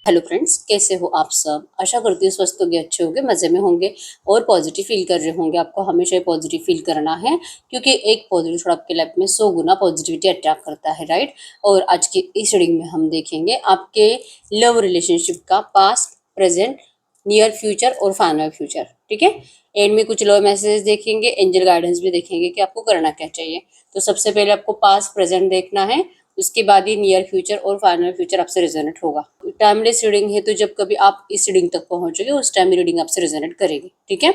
Hello friends, कैसे हो आप सब। आशा करती हूँ स्वस्थ होंगे, अच्छे होंगे, मज़े में होंगे और पॉजिटिव फील कर रहे होंगे। आपको हमेशा ही पॉजिटिव फील करना है, क्योंकि एक पॉजिटिव थोड़ा आपके लाइफ में 100 गुना पॉजिटिविटी अट्रैक्ट करता है, राइट। और आज की इस रीडिंग में हम देखेंगे आपके लव रिलेशनशिप का पास्ट, प्रेजेंट, नियर फ्यूचर और फाइनल फ्यूचर। ठीक है। एंड में कुछ लव मैसेज देखेंगे, एंजल गाइडेंस भी देखेंगे कि आपको करना क्या चाहिए। तो सबसे पहले आपको पास्ट प्रेजेंट देखना है, उसके बाद ही नियर फ्यूचर और फाइनल फ्यूचर आपसे रिजोनेट होगा। टाइमलेस रीडिंग है, तो जब कभी आप इस रीडिंग तक पहुंचोगे उस टाइम रीडिंग आपसे रिजोनेट करेगी। ठीक है।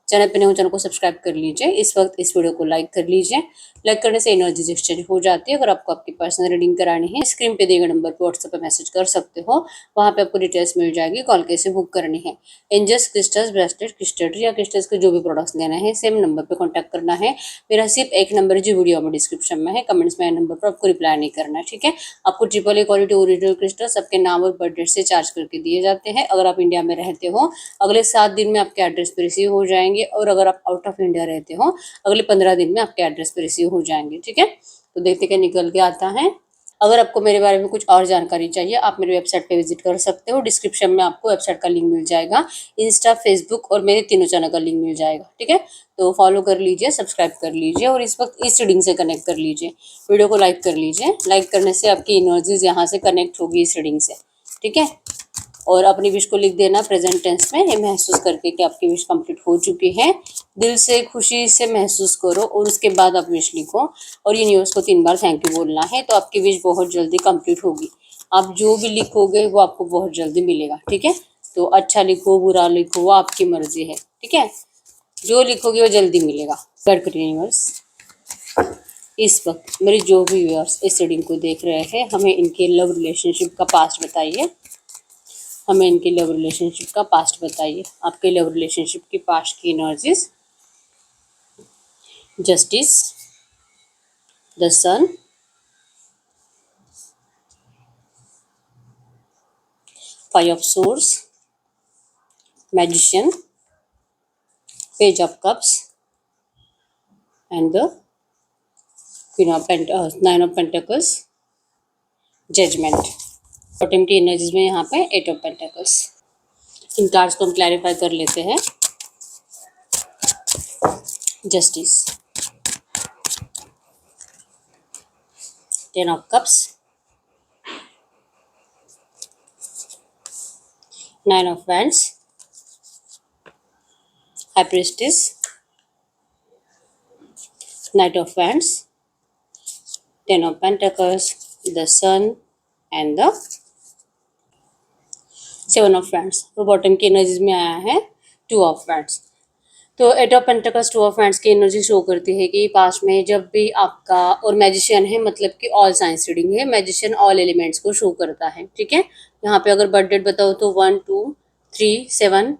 चैनल पे नए हो, चैनल को सब्सक्राइब कर लीजिए। इस वक्त इस वीडियो को लाइक कर लीजिए। लाइक करने से एनर्जी एक्सचेंज हो जाती है। अगर आपको आपकी पर्सनल रीडिंग करानी है, स्क्रीन पे दिए गए नंबर पर व्हाट्सएप पे मैसेज कर सकते हो। वहां पे आपको डिटेल्स मिल जाएगी, कॉल कैसे बुक करनी है। एंजल्स, क्रिस्टल्स, ब्रेसलेट, क्रिस्टल या क्रिस्टल्स के जो भी प्रोडक्ट्स लेना है, सेम नंबर पे कॉन्टैक्ट करना है। मेरा सिर्फ एक नंबर है जो वीडियो में डिस्क्रिप्शन में है, कमेंट्स में नंबर पर आपको रिप्लाई नहीं करना है। ठीक है। आपको AAA क्वालिटी ओरिजिनल क्रिस्टल्स आपके नाम और बर्थ डेट से चार्ज करके दिए जाते हैं। अगर आप इंडिया में रहते हो, अगले 7 दिन में आपके एड्रेस पे रिसीव हो जाएंगे, और अगर आप आउट ऑफ इंडिया रहते हो, अगले 15 दिन में आपके एड्रेस पे रिसीव हो जाएंगे। ठीक है। तो देखते क्या निकल के आता है। अगर आपको मेरे बारे में कुछ और जानकारी चाहिए, आप मेरे वेबसाइट पे विजिट कर सकते हो। डिस्क्रिप्शन में आपको वेबसाइट का लिंक मिल जाएगा, इंस्टा, फेसबुक और मेरे तीनों चैनल का लिंक मिल जाएगा। ठीक है। तो फॉलो कर लीजिए, सब्सक्राइब कर लीजिए और इस वक्त इस रीडिंग से कनेक्ट कर लीजिए। वीडियो को लाइक कर लीजिए। लाइक करने से आपकी एनर्जीज यहाँ से कनेक्ट होगी इस रीडिंग से। ठीक है। और अपनी विश को लिख देना प्रेजेंट टेंस में, ये महसूस करके कि आपकी विश कंप्लीट हो चुकी है। दिल से खुशी से महसूस करो और उसके बाद आप विश लिखो। और यूनिवर्स को 3 बार थैंक यू बोलना है, तो आपकी विश बहुत जल्दी कंप्लीट होगी। आप जो भी लिखोगे वो आपको बहुत जल्दी मिलेगा। ठीक है। तो अच्छा लिखो, बुरा लिखो, वो आपकी मर्जी है। ठीक है। जो लिखोगे वो जल्दी मिलेगा। गॉड का यूनिवर्स, इस वक्त मेरे जो भी व्यूअर्स इस रीडिंग को देख रहे हैं, हमें इनके लव रिलेशनशिप का पास्ट बताइए। हमें इनके लव रिलेशनशिप का पास्ट बताइए। आपके लव रिलेशनशिप की पास्ट की energies. Justice, the sun, 5 of swords, magician, page of cups and the queen of 9 of pentacles, judgement. Bottom की एनर्जीज में यहाँ पे 8 ऑफ पेंटिकल्स। इन कार्ड्स को हम क्लैरिफाई कर लेते हैं। Justice, 10 of cups, 9 of wands, high priestess, Knight of Wands, 10 of Pentacles, the Sun and the 7 of Wands। तो बॉटम की एनर्जीज में आया है 2 of Wands। तो 8 ऑफ पेंटिकल्स, 2 ऑफ Wands की एनर्जी शो करती है कि पास्ट में जब भी आपका, और मैजिशियन है मतलब कि ऑल साइंस रीडिंग है, मैजिशियन ऑल एलिमेंट्स को शो करता है। ठीक है। यहाँ पे अगर बर्थ डेट बताओ तो 1, 2, 3, 7,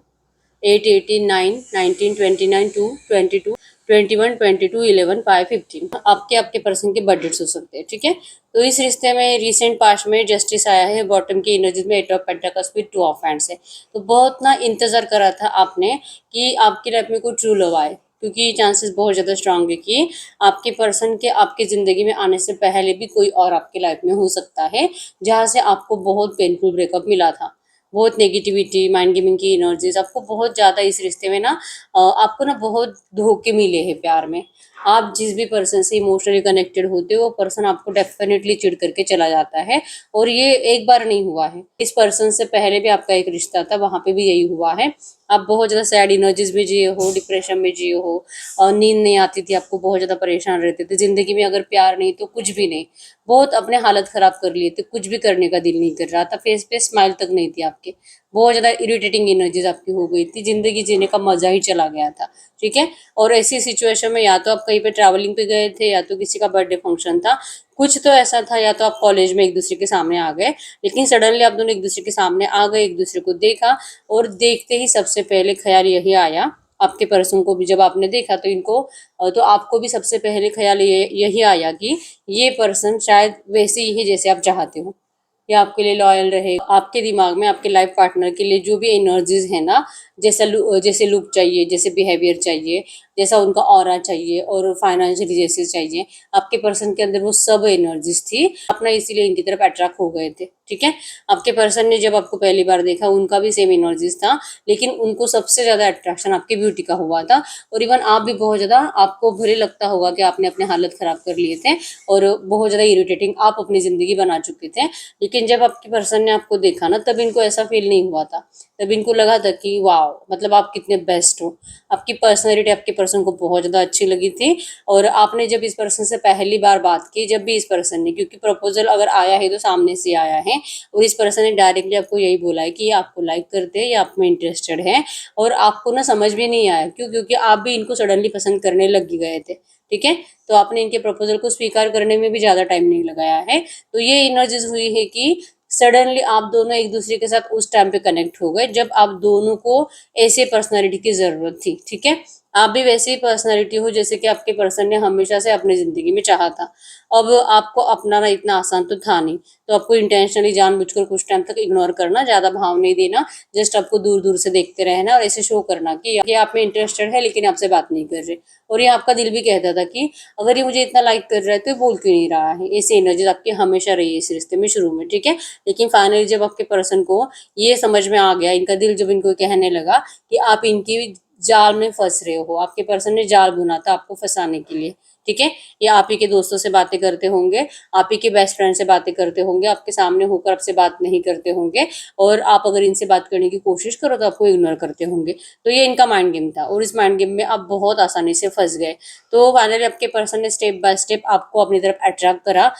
8, 18, 9, 19, 29, 2, 22, 21, 22, 11, 5, 15 आपके पर्सन के बर्थ डेट्स हो सकते हैं। ठीक है। तो इस रिश्ते में रिसेंट पास्ट में जस्टिस आया है। बॉटम की एनर्जी में 8 of pentacles with 2 of hands है। तो बहुत ना इंतजार करा था आपने कि आपकी लाइफ में कोई ट्रू लव आए, क्योंकि चांसेस बहुत ज़्यादा स्ट्रांग है कि आपके पर्सन के आपकी ज़िंदगी में आने से पहले भी कोई और आपकी लाइफ में हो सकता है, जहाँ से आपको बहुत पेनफुल ब्रेकअप मिला था। बहुत नेगेटिविटी, माइंड गेमिंग की एनर्जीज आपको बहुत ज़्यादा इस रिश्ते में ना, आपको ना बहुत धोखे मिले हैं प्यार में। आप जिस भी पर्सन से इमोशनली कनेक्टेड होते हो, वो पर्सन आपको डेफिनेटली चिढ़ करके चला जाता है। और ये एक बार नहीं हुआ है, इस पर्सन से पहले भी आपका एक रिश्ता था, वहाँ पे भी यही हुआ है। आप बहुत ज़्यादा सैड एनर्जीज में जिए हो, डिप्रेशन में जिए हो, और नींद नहीं आती थी आपको, बहुत ज़्यादा परेशान रहते थे ज़िंदगी में। अगर प्यार नहीं तो कुछ भी नहीं, बहुत अपने हालत ख़राब कर लिए थे, कुछ भी करने का दिल नहीं कर रहा था, फेस पे स्माइल तक नहीं थी आपके, बहुत ज़्यादा इरिटेटिंग एनर्जीज आपकी हो गई थी, ज़िंदगी जीने का मज़ा ही चला गया था। ठीक है। और ऐसी सिचुएशन में या तो आप कहीं पे ट्रैवलिंग पे गए थे, या तो किसी का बर्थडे फंक्शन था, कुछ तो ऐसा था, या तो आप कॉलेज में एक दूसरे के सामने आ गए, लेकिन सडनली आप दोनों एक दूसरे के सामने आ गए, एक दूसरे को देखा, और देखते ही सबसे पहले ख्याल यही आया, आपके पर्सन को भी जब आपने देखा तो इनको, तो आपको भी सबसे पहले ख्याल यही आया कि ये पर्सन शायद वैसे ही है जैसे आप चाहते हो, ये आपके लिए लॉयल रहे। आपके दिमाग में आपके लाइफ पार्टनर के लिए जो भी एनर्जीज है ना, जैसे लुक चाहिए, जैसे बिहेवियर चाहिए, जैसा उनका ऑरा चाहिए और फाइनेंशियली जैसे चाहिए, आपके पर्सन के अंदर वो सब एनर्जीज थी। अपना इसीलिए इनकी तरफ अट्रैक्ट हो गए थे। ठीक है, आपके पर्सन ने जब आपको पहली बार देखा उनका भी सेम एनर्जीज था, लेकिन उनको सबसे ज्यादा अट्रैक्शन आपकी ब्यूटी का हुआ था। और इवन आप भी बहुत ज्यादा, आपको भले लगता होगा कि आपने अपने हालत खराब कर लिए थे और बहुत ज्यादा इरिटेटिंग आप अपनी जिंदगी बना चुके थे, लेकिन जब आपके पर्सन ने आपको देखा ना, तब इनको ऐसा फील नहीं हुआ था। तब इनको लगा था कि वाह, मतलब आप कितने बेस्ट हो। आपकी पर्सनैलिटी आपके पर्सन को बहुत ज्यादा अच्छी लगी थी। और आपने जब इस पर्सन से पहली बार बात की, जब भी इस पर्सन ने, क्योंकि प्रपोजल अगर आया है तो सामने से आया है, और इस पर्सन ने डायरेक्टली आपको यही बोला है कि ये आपको लाइक करते हैं या आप में इंटरेस्टेड है, और आपको ना समझ भी नहीं आया क्यों, क्योंकि आप भी इनको सडनली पसंद करने लग गए थे। ठीक है, तो आपने इनके प्रपोजल को स्वीकार करने में भी ज्यादा टाइम नहीं लगाया है। तो ये एनर्जीज हुई है कि सडनली आप दोनों एक दूसरे के साथ उस टाइम पे कनेक्ट हो गए जब आप दोनों को ऐसे पर्सनालिटी की जरूरत थी। ठीक है, आप भी वैसी ही पर्सनालिटी हो जैसे कि आपके पर्सन ने हमेशा से अपनी जिंदगी में चाहा था। अब आपको अपनाना इतना आसान तो था नहीं, तो आपको इंटेंशनली जानबूझकर कुछ टाइम तक इग्नोर करना, ज्यादा भाव नहीं देना, जस्ट आपको दूर दूर से देखते रहना और ऐसे शो करना कि आप में इंटरेस्टेड है लेकिन आपसे बात नहीं कर रहे। और ये आपका दिल भी कहता था कि अगर ये मुझे इतना लाइक कर रहा है तो ये बोल क्यों नहीं रहा है। ऐसी एनर्जी आपकी हमेशा रही है इस रिश्ते में शुरू में। ठीक है, लेकिन फाइनली जब आपके पर्सन को ये समझ में आ गया, इनका दिल जब इनको कहने लगा कि आप इनकी जाल में फंस रहे हो, आपके पर्सन ने जाल बुना था आपको फंसाने के लिए। ठीक है, ये आप ही के दोस्तों से बातें करते होंगे, आप ही के बेस्ट फ्रेंड से बातें करते होंगे, आपके सामने होकर आपसे बात नहीं करते होंगे, और आप अगर इनसे बात करने की कोशिश करो तो आपको इग्नोर करते होंगे। तो ये इनका माइंड गेम था, और इस माइंड गेम में आप बहुत आसानी से फंस गए। तो फाइनली आपके पर्सन ने स्टेप बाय स्टेप आपको अपनी तरफ अट्रैक्ट करा।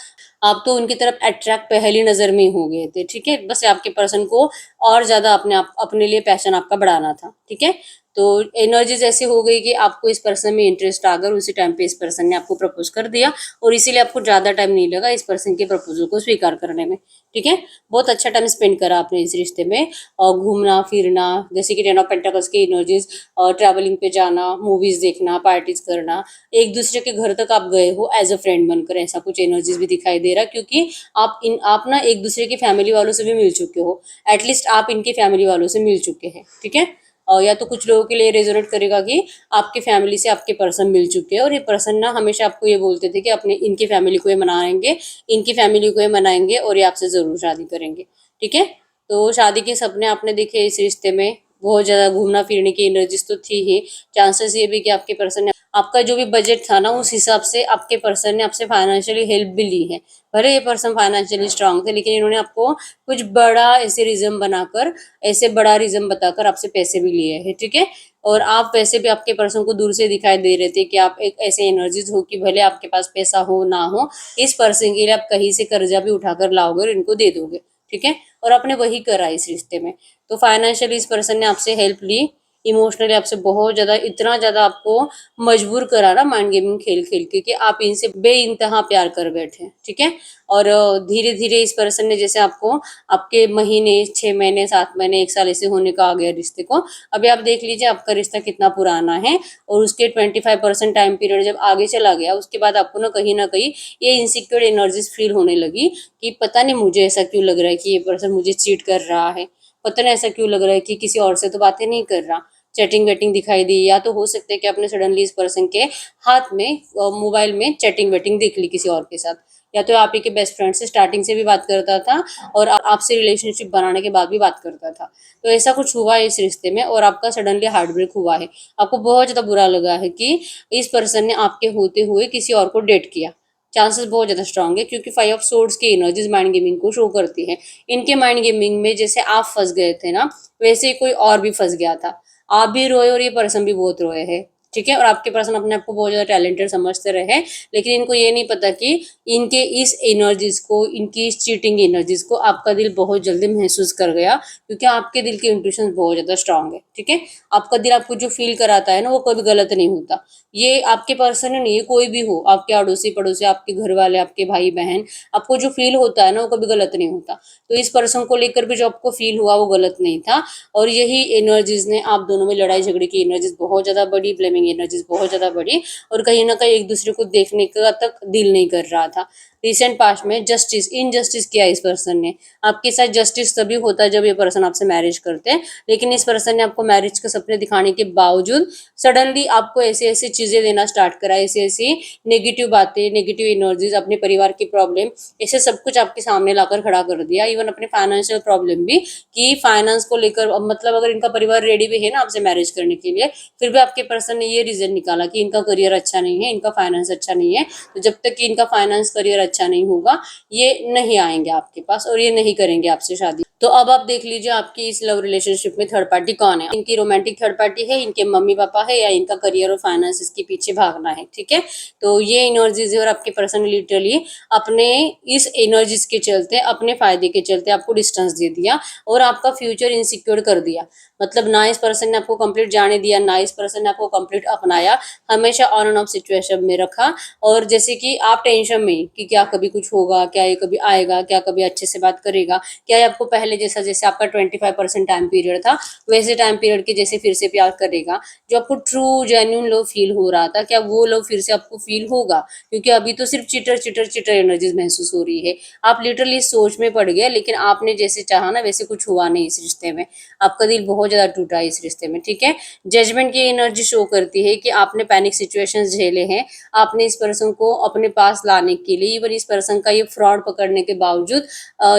आप तो उनकी तरफ अट्रैक्ट पहली नजर में ही हो गए थे। ठीक है, बस आपके पर्सन को और ज्यादा अपने लिए पैशन आपका बढ़ाना था। ठीक है, तो एनर्जीज ऐसी हो गई कि आपको इस पर्सन में इंटरेस्ट आ गया, उसी टाइम पे इस पर्सन ने आपको प्रपोज कर दिया, और इसीलिए आपको ज्यादा टाइम नहीं लगा इस पर्सन के प्रपोजल को स्वीकार करने में। ठीक है, बहुत अच्छा टाइम स्पेंड करा आपने इस रिश्ते में, और घूमना फिरना, जैसे कि टेन ऑफ पेंटाकल्स की एनर्जीज, ट्रैवलिंग पे जाना, मूवीज देखना, पार्टीज करना, एक दूसरे के घर तक आप गए हो एज अ फ्रेंड बनकर, ऐसा कुछ एनर्जीज भी दिखाई दे रहा है, क्योंकि आप ना एक दूसरे की फैमिली वालों से भी मिल चुके हो। एटलीस्ट आप इनकी फैमिली वालों से मिल चुके हैं। ठीक है, या तो कुछ लोगों के लिए रेजोनेट करेगा कि आपके फैमिली से आपके पर्सन मिल चुके हैं, और ये पर्सन ना हमेशा आपको ये बोलते थे कि अपने इनकी फैमिली को ये मनाएंगे, इनकी फैमिली को ये मनाएंगे और ये आपसे जरूर शादी करेंगे। ठीक है, तो शादी के सपने आपने देखे इस रिश्ते में, बहुत ज्यादा घूमना फिरने की एनर्जीज तो थी ही। चांसेस ये भी कि आपके पर्सन ने आपका जो भी बजट था ना, उस हिसाब से आपके पर्सन ने आपसे फाइनेंशियली हेल्प भी ली है। भले ये पर्सन फाइनेंशियली स्ट्रांग थे, लेकिन इन्होंने आपको कुछ बड़ा ऐसे रीजन बनाकर, ऐसे बड़ा रीजन बताकर आपसे पैसे भी लिए हैं। ठीक है, और आप वैसे भी आपके पर्सन को दूर से दिखाई दे रहे थे कि आप एक ऐसे एनर्जीज हो कि भले आपके पास पैसा हो ना हो, इस पर्सन के लिए आप कहीं से कर्जा भी उठाकर लाओगे और इनको दे दोगे। ठीक है, और आपने वही करा इस रिश्ते में। तो फाइनेंशियली इस पर्सन ने आपसे हेल्प ली, इमोशनली आपसे बहुत ज्यादा, इतना ज्यादा आपको मजबूर करा ना माइंड गेमिंग खेल खेल के कि आप इनसे बेइंतहा प्यार कर बैठे। ठीक है, और धीरे धीरे इस पर्सन ने जैसे आपको, आपके महीने, 6 महीने, 7 महीने, 1 साल ऐसे होने का आ गया रिश्ते को। अभी आप देख लीजिए आपका रिश्ता कितना पुराना है, और उसके 25% टाइम पीरियड जब आगे चला गया, उसके बाद आपको ना कहीं ये इनसिक्योर एनर्जीज फील होने लगी कि पता नहीं मुझे ऐसा क्यों लग रहा है कि ये पर्सन मुझे चीट कर रहा है, पता नहीं ऐसा क्यों लग रहा है कि किसी और से तो बातें नहीं कर रहा, चैटिंग वेटिंग दिखाई दी, या तो हो सकता है कि आपने सडनली इस पर्सन के हाथ में मोबाइल में चैटिंग वेटिंग देख ली किसी और के साथ, या तो आप ही के बेस्ट फ्रेंड से स्टार्टिंग से भी बात करता था और आपसे रिलेशनशिप बनाने के बाद भी बात करता था। तो ऐसा कुछ हुआ है इस रिश्ते में, और आपका सडनली हार्ट ब्रेक हुआ है। आपको बहुत ज्यादा बुरा लगा है कि इस पर्सन ने आपके होते हुए किसी और को डेट किया। चांसेस बहुत ज्यादा स्ट्रांग है, क्योंकि 5 ऑफ सोर्ड्स की एनर्जीज माइंड गेमिंग को शो करती है। इनके माइंड गेमिंग में जैसे आप फंस गए थे ना, वैसे ही कोई और भी फंस गया था। आप भी रोए और ये पर्सन भी बहुत रोए है। ठीक है, और आपके पर्सन अपने आप को बहुत ज्यादा टैलेंटेड समझते रहे, लेकिन इनको ये नहीं पता कि इनके इस एनर्जीज को, इनकी इस चीटिंग एनर्जीज को आपका दिल बहुत जल्दी महसूस कर गया, क्योंकि आपके दिल के इंट्यूशन बहुत ज्यादा स्ट्रांग है। ठीक है, आपका दिल आपको जो फील कराता है ना, वो कभी गलत नहीं होता। ये आपके पर्सन नहीं, ये कोई भी हो, आपके अड़ोसी पड़ोसी, आपके घर वाले, आपके भाई बहन, आपको जो फील होता है ना, वो कभी गलत नहीं होता। तो इस पर्सन को लेकर भी जो आपको फील हुआ वो गलत नहीं था, और यही एनर्जीज ने आप दोनों में लड़ाई झगड़े की एनर्जीज बहुत ज्यादा बढ़ी, ब्लेमिंग एनर्जीज बहुत ज्यादा बढ़ी, और कहीं ना कहीं एक दूसरे को देखने का तक दिल नहीं कर रहा था। रिसेंट पास्ट में जस्टिस इनजस्टिस किया इस पर्सन ने आपके साथ। जस्टिस तभी होता है जब ये पर्सन आपसे मैरिज करते हैं, लेकिन इस पर्सन ने आपको मैरिज के सपने दिखाने के बावजूद सडनली आपको ऐसी ऐसी चीजें देना स्टार्ट करा, ऐसी ऐसी नेगेटिव बातें, नेगेटिव एनर्जीज, अपने परिवार की प्रॉब्लम, ऐसे सब कुछ आपके सामने लाकर खड़ा कर दिया। इवन अपने फाइनेंशियल प्रॉब्लम भी, कि फाइनेंस को लेकर, मतलब अगर इनका परिवार रेडी भी है ना आपसे मैरिज करने के लिए, फिर भी आपके पर्सन ने ये रीजन निकाला कि इनका करियर अच्छा नहीं है, इनका फाइनेंस अच्छा नहीं है, तो जब तक कि इनका फाइनेंस करियर अच्छा नहीं होगा ये नहीं आएंगे आपके पास और ये नहीं करेंगे आपसे शादी। तो अब आप देख लीजिए आपकी इस लव रिलेशनशिप में थर्ड पार्टी कौन है। इनकी रोमांटिक थर्ड पार्टी है, इनके मम्मी पापा है, या इनका करियर और फाइनेंस इसके पीछे भागना है। ठीक है, तो ये एनर्जीज है और आपके पर्सन लिटरली अपने इस एनर्जीज के चलते, अपने फायदे के चलते आपको डिस्टेंस दे दिया और आपका फ्यूचर इनसिक्योर कर दिया। मतलब ना इस पर्सन ने आपको कंप्लीट जाने दिया, ना इस पर्सन ने आपको कंप्लीट अपनाया, हमेशा ऑन एंड ऑफ सिचुएशन में रखा। और जैसे कि आप टेंशन में कि क्या कभी कुछ होगा, क्या ये कभी आएगा, क्या कभी अच्छे से बात करेगा, क्या ये आपको पहले जैसा, जैसे आपका 25% टाइम पीरियड था वैसे टाइम पीरियड के जैसे फिर से प्यार करेगा। जो आपको ट्रू जेन्युइन लव फील हो रहा था, क्या वो लव फिर से आपको फील होगा? क्योंकि अभी तो सिर्फ चिटर चिटर चिटर एनर्जीज महसूस हो रही है। आप लिटरली सोच में पड़ गए, लेकिन आपने जैसे चाहा ना वैसे कुछ हुआ नहीं इस रिश्ते में। आपका दिल बहुत ज्यादा टूटा है इस रिश्ते में। ठीक है, जजमेंट की एनर्जी शो करती है कि आपने पैनिक सिचुएशंस झेले हैं, आपने इस पर्सन को अपने पास लाने के लिए, इवन इस पर्सन का ये फ्रॉड पकड़ने के बावजूद,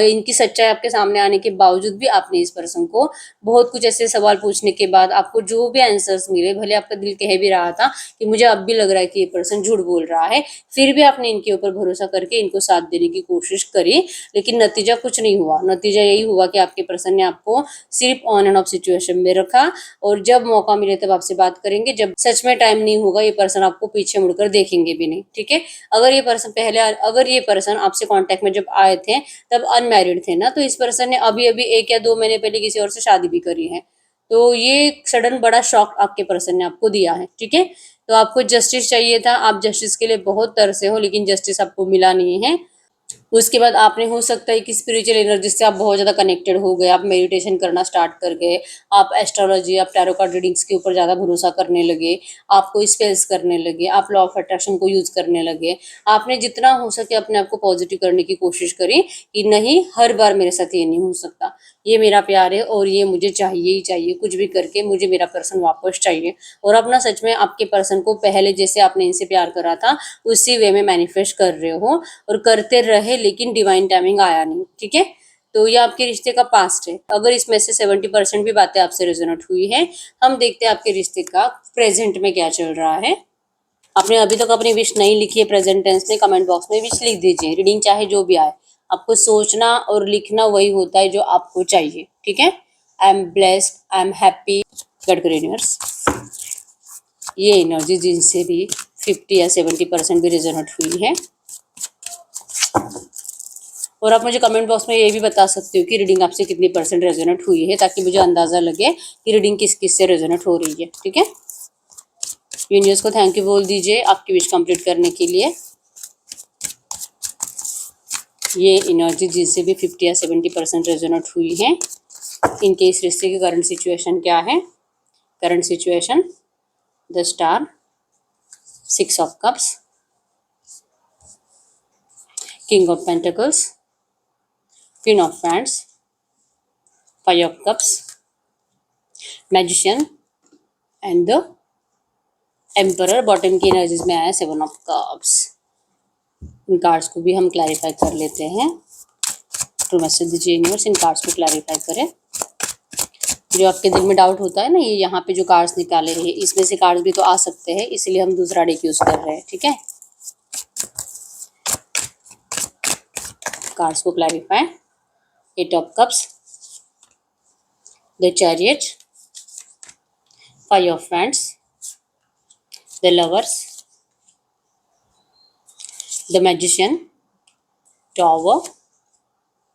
इनकी सच्चाई आपके सामने आने के बावजूद भी आपने इस पर्सन को बहुत कुछ ऐसे सवाल पूछने के बाद आपको जो भी आंसर्स मिले, भले आपका दिल कह भी रहा था कि मुझे अब भी लग रहा है कि ये पर्सन झूठ बोल रहा है, फिर भी आपने इनके ऊपर भरोसा करके इनको साथ देने की कोशिश करी, लेकिन नतीजा कुछ नहीं हुआ। नतीजा यही हुआ कि आपके पर्सन ने आपको सिर्फ ऑन एंड ऑफ सिचुएशन में रखा, और जब मौका मिले तब आपसे बात करेंगे, जब सच में टाइम नहीं होगा ये पर्सन आपको पीछे मुड़कर देखेंगे भी नहीं। ठीक है, अगर ये पर्सन आपसे कांटेक्ट में जब आए थे तब अनमैरिड थे ना, तो इस पर्सन ने अभी अभी 1 या 2 महीने पहले किसी और से शादी भी करी है। तो ये सडन बड़ा शॉक आपके पर्सन ने आपको दिया है। ठीक है, तो आपको जस्टिस चाहिए था, आप जस्टिस के लिए बहुत तरसे हो, लेकिन जस्टिस आपको मिला नहीं है। उसके बाद आपने, हो सकता है कि स्पिरिचुअल एनर्जी से आप बहुत ज़्यादा कनेक्टेड हो गए, आप मेडिटेशन करना स्टार्ट कर गए, आप एस्ट्रोलॉजी, आप टैरो कार्ड रीडिंग्स के ऊपर ज़्यादा भरोसा करने लगे, आपको स्पेल्स करने लगे, आप लॉ ऑफ अट्रैक्शन को यूज़ करने लगे। आपने जितना हो सके अपने आप को पॉजिटिव करने की कोशिश करी कि नहीं, हर बार मेरे साथ ये नहीं हो सकता, ये मेरा प्यार है और ये मुझे चाहिए ही चाहिए, कुछ भी करके मुझे मेरा पर्सन वापस चाहिए। और अपना सच में आपके पर्सन को पहले जैसे आपने इनसे प्यार करा था उसी वे में मैनिफेस्ट कर रहे हो और करते रहे, लेकिन डिवाइन टाइमिंग आया नहीं। ठीक है, तो ये आपके रिश्ते का पास्ट है। अगर इसमें से 70% भी बातें आपसे रेजोनेट हुई है, हम देखते हैं आपके रिश्ते का प्रेजेंट में क्या चल रहा है। आपने अभी तक अपनी विश नहीं लिखी है प्रेजेंट टेंस में, कमेंट बॉक्स में विश लिख दीजिए। रीडिंग चाहे जो भी आए, आपको सोचना और लिखना वही होता है जो आपको चाहिए। ठीक है, I am blessed, I am happy, God universe. ये एनर्जी जिनसे भी 50 या 70% भी रेजोनेट हुई है, और आप मुझे कमेंट बॉक्स में ये भी बता सकते हो कि रीडिंग आपसे कितनी % रेजोनेट हुई है, ताकि मुझे अंदाजा लगे कि रीडिंग किस किस से रेजोनेट हो रही है। ठीक है, यूनिवर्स को थैंक यू बोल दीजिए आपकी विश कंप्लीट करने के लिए। ये एनर्जी जिससे भी 50 या 70% रेजोनेट हुई है, इनके इस रिश्ते की करंट सिचुएशन क्या है? Current situation, the star, 6 of cups, king of pentacles, queen of wands, 5 of cups, magician and the emperor. Bottom की एनर्जीज में आया 7 ऑफ कप्स। इन कार्ड्स को भी हम क्लैरिफाई कर लेते हैं। तो मैसेज दीजिए यूनिवर्स, इन कार्ड्स को क्लैरिफाई करें। जो आपके दिल में डाउट होता है ना, ये यहाँ पे जो कार्ड्स निकाले हैं इसमें से कार्ड्स भी तो आ सकते हैं, इसलिए हम दूसरा डेक यूज कर रहे हैं। ठीक है, कार्ड्स को clarify. 8 of cups, the chariot, 5 of wands, the lovers, the magician, tower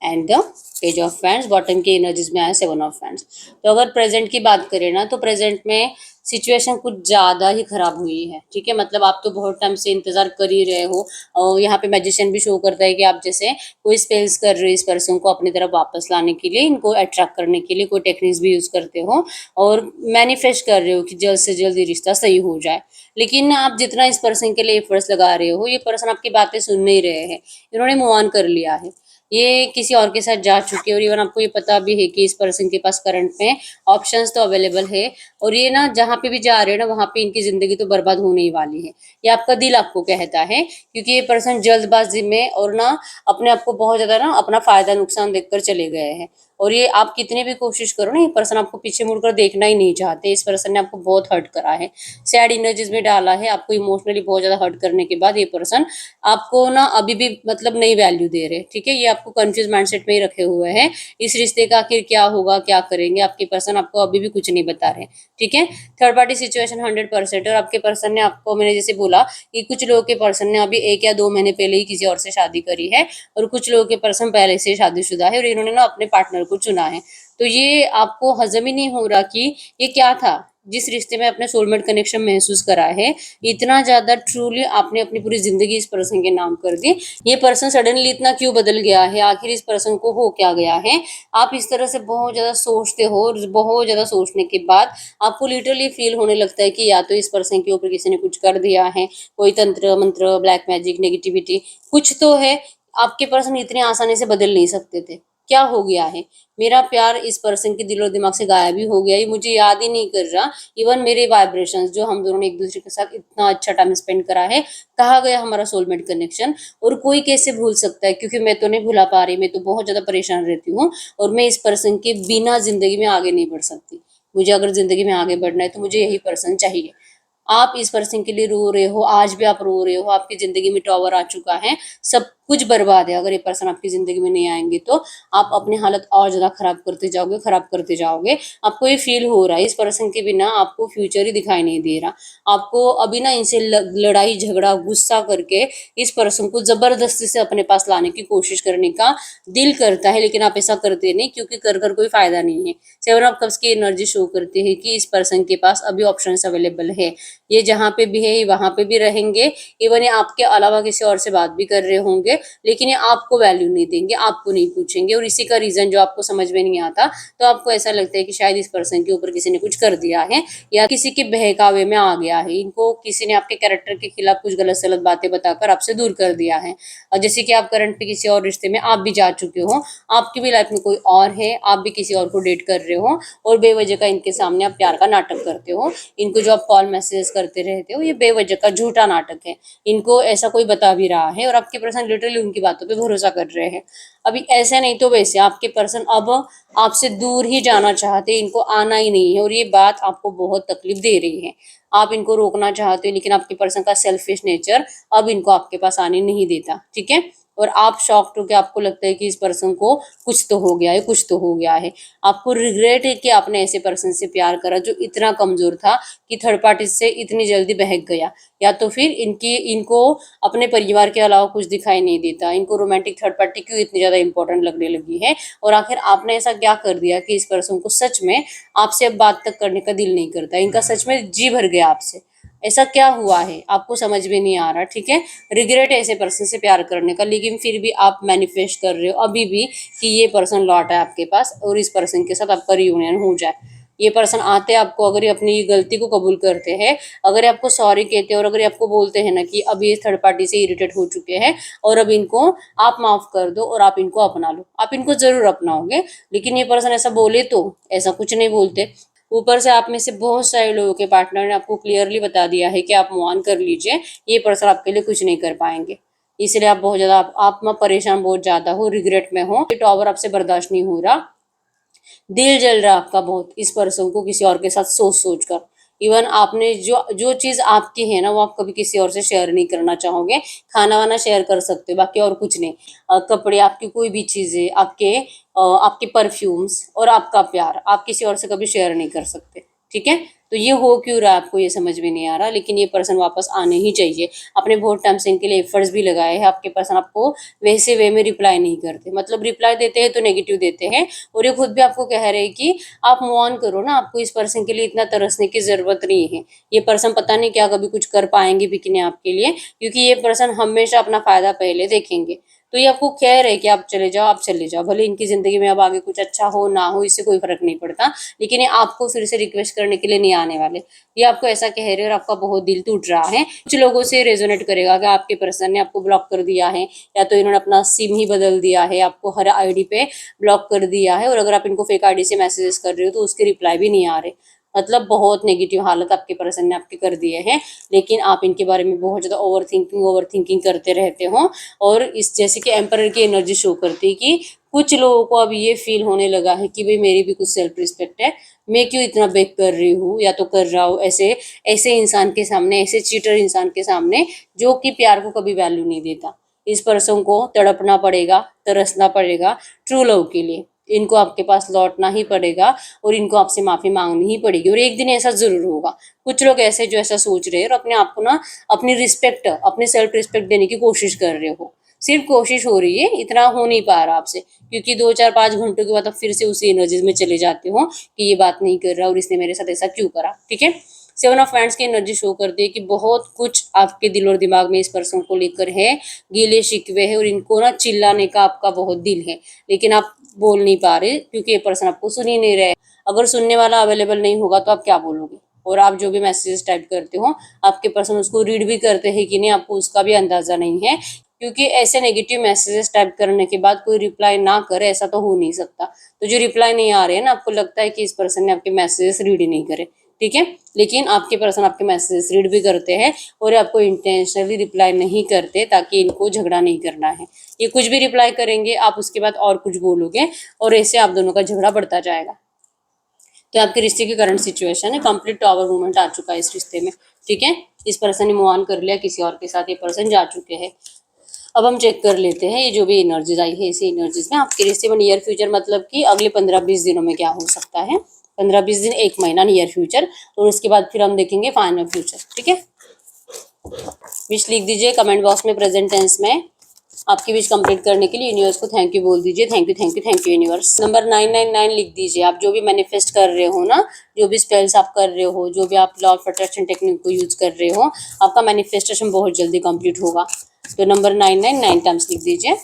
and the page of wands. Bottom की एनर्जीज में आया 7 ऑफ वैंड्स। तो अगर प्रेजेंट की बात करें ना, तो प्रेजेंट में सिचुएशन कुछ ज़्यादा ही खराब हुई है, ठीक है। मतलब आप तो बहुत टाइम से इंतजार कर ही रहे हो, और यहाँ पे मैजिशियन भी शो करता है कि आप जैसे कोई स्पेल्स कर रहे हो इस पर्सन को अपनी तरफ वापस लाने के लिए, इनको अट्रैक्ट करने के लिए कोई टेक्निक्स भी यूज करते हो, और मैनिफेस्ट कर रहे हो कि जल्द से जल्द ये रिश्ता सही हो जाए। लेकिन आप जितना इस पर्सन के लिए एफर्ट्स लगा रहे हो, ये पर्सन आपकी बातें सुन नहीं रहे हैं। इन्होंने मूव ऑन कर लिया है, ये किसी और के साथ जा चुके हैं, और इवन आपको ये पता भी है कि इस पर्सन के पास करंट में ऑप्शंस तो अवेलेबल है, और ये ना जहाँ पे भी जा रहे हैं ना वहाँ पे इनकी जिंदगी तो बर्बाद होने ही वाली है। ये आपका दिल आपको कहता है, क्योंकि ये पर्सन जल्दबाजी में और ना अपने आप को बहुत ज्यादा ना अपना फायदा नुकसान देखकर चले गए हैं। और ये आप कितने भी कोशिश करो ना, ये पर्सन आपको पीछे मुड़कर देखना ही नहीं चाहते। इस पर्सन ने आपको बहुत हर्ट करा है, सैड एनर्जीज में डाला है, आपको इमोशनली बहुत ज्यादा हर्ट करने के बाद ये पर्सन आपको ना अभी भी मतलब नहीं वैल्यू दे रहे, ठीक है। ये आपको कंफ्यूज माइंडसेट में ही रखे हुए हैं। इस रिश्ते का आखिर क्या होगा, क्या करेंगे, आपके पर्सन आपको अभी भी कुछ नहीं बता रहे, ठीक है। Third party situation 100%। और आपके पर्सन ने आपको, मैंने जैसे बोला कि कुछ लोगों के पर्सन ने अभी 1 या 2 महीने पहले ही किसी और से शादी करी है, और कुछ लोगों के पर्सन पहले से शादीशुदा है, और इन्होंने ना अपने पार्टनर को चुना है। तो ये आपको हजम ही नहीं हो रहा कि ये क्या था। जिस रिश्ते में अपने सोलमेट कनेक्शन महसूस करा है, इतना ज्यादा ट्रूली आपने अपनी पूरी जिंदगी इस पर्सन के नाम कर दी। ये पर्सन सडनली इतना क्यों बदल गया है, आखिर इस पर्सन को हो क्या गया है। आप इस तरह से बहुत ज्यादा सोचते हो, और बहुत ज्यादा सोचने के बाद आपको लिटरली फील होने लगता है कि या तो इस पर्सन के ऊपर किसी ने कुछ कर दिया है, कोई तंत्र मंत्र, ब्लैक मैजिक, नेगेटिविटी, कुछ तो है। आपके पर्सन इतने आसानी से बदल नहीं सकते थे। क्या हो गया है। मेरा प्यार इस पर्सन के दिल और दिमाग से गायब ही हो गया, ये मुझे याद ही नहीं कर रहा। इवन मेरे वाइब्रेशंस, जो हम दोनों ने एक दूसरे के साथ इतना अच्छा टाइम स्पेंड करा है, कहाँ गया हमारा सोलमेट कनेक्शन। और कोई कैसे भूल सकता है, क्योंकि मैं तो नहीं भुला पा रही, मैं तो बहुत ज्यादा परेशान रहती हूँ, और मैं इस पर्सन के बिना जिंदगी में आगे नहीं बढ़ सकती। मुझे अगर जिंदगी में आगे बढ़ना है तो मुझे यही पर्सन चाहिए। आप इस पर्सन के लिए रो रहे हो, आज भी आप रो रहे हो, आपकी जिंदगी में टॉवर आ चुका है, सब कुछ बर्बाद है। अगर ये पर्सन आपकी जिंदगी में नहीं आएंगे तो आप अपनी हालत और ज्यादा खराब करते जाओगे, खराब करते जाओगे। आपको ये फील हो रहा है इस पर्सन के बिना आपको फ्यूचर ही दिखाई नहीं दे रहा। आपको अभी ना इनसे लड़ाई झगड़ा गुस्सा करके इस पर्सन को जबरदस्ती से अपने पास लाने की कोशिश करने का दिल करता है, लेकिन आप ऐसा करते नहीं, क्योंकि कर कर कोई फायदा नहीं है। 7 ऑफ कप्स की एनर्जी शो करती है कि इस पर्सन के पास अभी ऑप्शन अवेलेबल है। ये जहाँ पे भी है वहां पे भी रहेंगे। इवन ये आपके अलावा किसी और से बात भी कर रहे होंगे, लेकिन ये आपको वैल्यू नहीं देंगे, आपको नहीं पूछेंगे। और इसी का रीजन जो आपको समझ में नहीं आता, तो आपको ऐसा लगता है कि शायद इस पर्सन के ऊपर किसी ने कुछ कर दिया है, या किसी के बहकावे में आ गया है। इनको किसी ने आपके कैरेक्टर के खिलाफ कुछ गलत सलत बातें बताकर आपसे दूर कर दिया है। और जैसे कि आप करंट पे किसी और रिश्ते में आप भी जा चुके हो, आपकी भी लाइफ में कोई और है, आप भी किसी और को डेट कर रहे हो, और बेवजह का इनके सामने आप प्यार का नाटक करते हो। इनको जो आप कॉल मैसेज करते रहते हो, ये बेवजह का झूठा नाटक है। इनको ऐसा कोई बता भी रहा है, और आपके पर्सन लिटरली उनकी बातों पे भरोसा कर रहे हैं। अभी ऐसे नहीं तो वैसे आपके पर्सन अब आपसे दूर ही जाना चाहते, इनको आना ही नहीं है, और ये बात आपको बहुत तकलीफ दे रही है। आप इनको रोकना चाहते हो, लेकिन आपके पर्सन का सेल्फिश नेचर अब इनको आपके पास आने नहीं देता, ठीक है। और आप शॉक्ड हो के आपको लगता है कि इस पर्सन को कुछ तो हो गया है, कुछ तो हो गया है। आपको रिग्रेट है कि आपने ऐसे पर्सन से प्यार करा जो इतना कमजोर था, कि थर्ड पार्टी से इतनी जल्दी बहक गया। या तो फिर इनको अपने परिवार के अलावा कुछ दिखाई नहीं देता, इनको रोमांटिक थर्ड पार्टी क्यों इतनी ज्यादा इंपॉर्टेंट लगने लगी है। और आखिर आपने ऐसा क्या कर दिया कि इस पर्सन को सच में आपसे अब बात तक करने का दिल नहीं करता, इनका सच में जी भर गया आपसे। ऐसा क्या हुआ है आपको समझ में नहीं आ रहा, ठीक है। रिग्रेट है ऐसे पर्सन से प्यार करने का, लेकिन फिर भी आप मैनिफेस्ट कर रहे हो अभी भी कि ये पर्सन लौट है आपके पास, और इस पर्सन के साथ आपका रियूनियन हो जाए। ये पर्सन आते हैं आपको, अगर ये अपनी गलती को कबूल करते हैं, अगर ये आपको सॉरी कहते हैं, और अगर ये आपको बोलते हैं ना कि अब ये थर्ड पार्टी से इरिटेट हो चुके हैं, और अब इनको आप माफ कर दो और आप इनको अपना लो, आप इनको जरूर अपनाओगे। लेकिन ये पर्सन ऐसा बोले तो ऐसा कुछ नहीं बोलते। ऊपर से आप में से बहुत सारे लोगों के पार्टनर ने आपको क्लियरली बता दिया है कि आप मूव ऑन कर लीजिए, ये पर्सन आपके लिए कुछ नहीं कर पाएंगे। इसलिए आप बहुत ज्यादा आप में परेशान बहुत ज्यादा हो, रिग्रेट में हो, ये टॉवर आपसे बर्दाश्त नहीं हो रहा। दिल जल रहा आपका बहुत इस पर्सन को किसी और के साथ सोच सोच कर। इवन आपने जो जो चीज आपकी है ना, वो आप कभी किसी और से शेयर नहीं करना चाहोगे। खाना वाना शेयर कर सकते हो, बाकी और कुछ नहीं। कपड़े, आपकी कोई भी चीजें, आपके परफ्यूम्स और आपका प्यार आप किसी और से कभी शेयर नहीं कर सकते, ठीक है। तो ये हो क्यों रहा है आपको ये समझ में नहीं आ रहा, लेकिन ये पर्सन वापस आने ही चाहिए। आपने बहुत टाइम से इनके लिए एफर्ट्स भी लगाए हैं, आपके पर्सन आपको वैसे वे में रिप्लाई नहीं करते, मतलब रिप्लाई देते हैं तो नेगेटिव देते हैं। और ये खुद भी आपको कह रहे हैं कि आप मूव ऑन करो ना, आपको इस पर्सन के लिए इतना तरसने की जरूरत नहीं है। ये पर्सन पता नहीं क्या कभी कुछ कर पाएंगे भी कि नहीं आपके लिए, क्योंकि ये पर्सन हमेशा अपना फायदा पहले देखेंगे। तो ये आपको कह रहे हैं कि आप चले जाओ, आप चले जाओ, भले इनकी जिंदगी में अब आगे कुछ अच्छा हो ना हो, इससे कोई फर्क नहीं पड़ता, लेकिन ये आपको फिर से रिक्वेस्ट करने के लिए नहीं आने वाले। ये आपको ऐसा कह रहे हैं और आपका बहुत दिल टूट रहा है। कुछ लोगों से रेजोनेट करेगा कि आपके पर्सन ने आपको ब्लॉक कर दिया है, या तो इन्होंने अपना सिम ही बदल दिया है, आपको हर आईडी पे ब्लॉक कर दिया है, और अगर आप इनको फेक आईडी से मैसेजेस कर रहे हो तो उसके रिप्लाई भी नहीं आ रहे। मतलब बहुत नेगेटिव हालत आपके पर्सन ने आपके कर दिए हैं, लेकिन आप इनके बारे में बहुत ज़्यादा ओवर थिंकिंग करते रहते हो। और इस जैसे कि एम्परर की एनर्जी शो करती है कि कुछ लोगों को अब ये फील होने लगा है कि भाई मेरी भी कुछ सेल्फ रिस्पेक्ट है, मैं क्यों इतना बेक कर रही हूँ या तो कर रहा हूँ ऐसे ऐसे इंसान के सामने, ऐसे चीटर इंसान के सामने जो कि प्यार को कभी वैल्यू नहीं देता। इस पर्सन को तड़पना पड़ेगा, तरसना पड़ेगा ट्रू लव के लिए, इनको आपके पास लौटना ही पड़ेगा और इनको आपसे माफ़ी मांगनी ही पड़ेगी, और एक दिन ऐसा ज़रूर होगा। कुछ लोग ऐसे जो ऐसा सोच रहे हैं और अपने आप को ना अपनी रिस्पेक्ट, अपनी सेल्फ रिस्पेक्ट देने की कोशिश कर रहे हो, सिर्फ कोशिश हो रही है, इतना हो नहीं पा रहा आपसे, क्योंकि 2 4 5 घंटों के बाद आप फिर से उसी एनर्जीज में चले जाते हो कि ये बात नहीं कर रहा और इसने मेरे साथ ऐसा क्यों करा। ठीक है, 7 ऑफ हैंड्स की एनर्जी शो करती है कि बहुत कुछ आपके दिल और दिमाग में इस पर्सन को लेकर है, गीले शिकवे है, और इनको ना चिल्लाने का आपका बहुत दिल है, लेकिन आप बोल नहीं पा रहे क्योंकि ये पर्सन आपको सुन ही नहीं रहे। अगर सुनने वाला अवेलेबल नहीं होगा तो आप क्या बोलोगे, और आप जो भी मैसेजेस टाइप करते हो आपके पर्सन उसको रीड भी करते हैं कि नहीं आपको उसका भी अंदाजा नहीं है, क्योंकि ऐसे नेगेटिव मैसेजेस टाइप करने के बाद कोई रिप्लाई ना करे ऐसा तो हो नहीं सकता। तो जो रिप्लाई नहीं आ रहे हैं ना, आपको लगता है कि इस पर्सन ने आपके मैसेजेस रीड ही नहीं करे। ठीक है, लेकिन आपके पर्सन आपके मैसेजेस रीड भी करते हैं और आपको इंटेंशनली रिप्लाई नहीं करते ताकि इनको झगड़ा नहीं करना है। ये कुछ भी रिप्लाई करेंगे आप उसके बाद और कुछ बोलोगे, और ऐसे आप दोनों का झगड़ा बढ़ता जाएगा। तो आपके रिश्ते की करंट सिचुएशन है, कंप्लीट टॉवर मूवमेंट आ चुका है इस रिश्ते में। ठीक है, इस पर्सन ने मूव ऑन कर लिया किसी और के साथ, ये पर्सन जा चुके हैं। अब हम चेक कर लेते हैं ये जो भी एनर्जीज आई है इसी एनर्जीज में आपके रिश्ते में नियर फ्यूचर, मतलब कि अगले 15-20 दिनों में क्या हो सकता है। 15-20 दिन, 1 महीना नियर फ्यूचर, और उसके बाद फिर हम देखेंगे फाइनल फ्यूचर। ठीक है, विश लिख दीजिए कमेंट बॉक्स में प्रेजेंट टेंस में। आपकी विश कंप्लीट करने के लिए यूनिवर्स को थैंक यू बोल दीजिए। Thank you thank you thank you universe. Number 999 लिख दीजिए। आप जो भी मैनिफेस्ट कर रहे हो ना, जो भी स्पेल्स आप कर रहे हो, जो भी आप लॉ ऑफ अट्रैक्शन टेक्निक को यूज कर रहे हो, आपका मैनिफेस्टेशन बहुत जल्दी कंप्लीट होगा। तो नंबर 999 टाइम्स लिख दीजिए।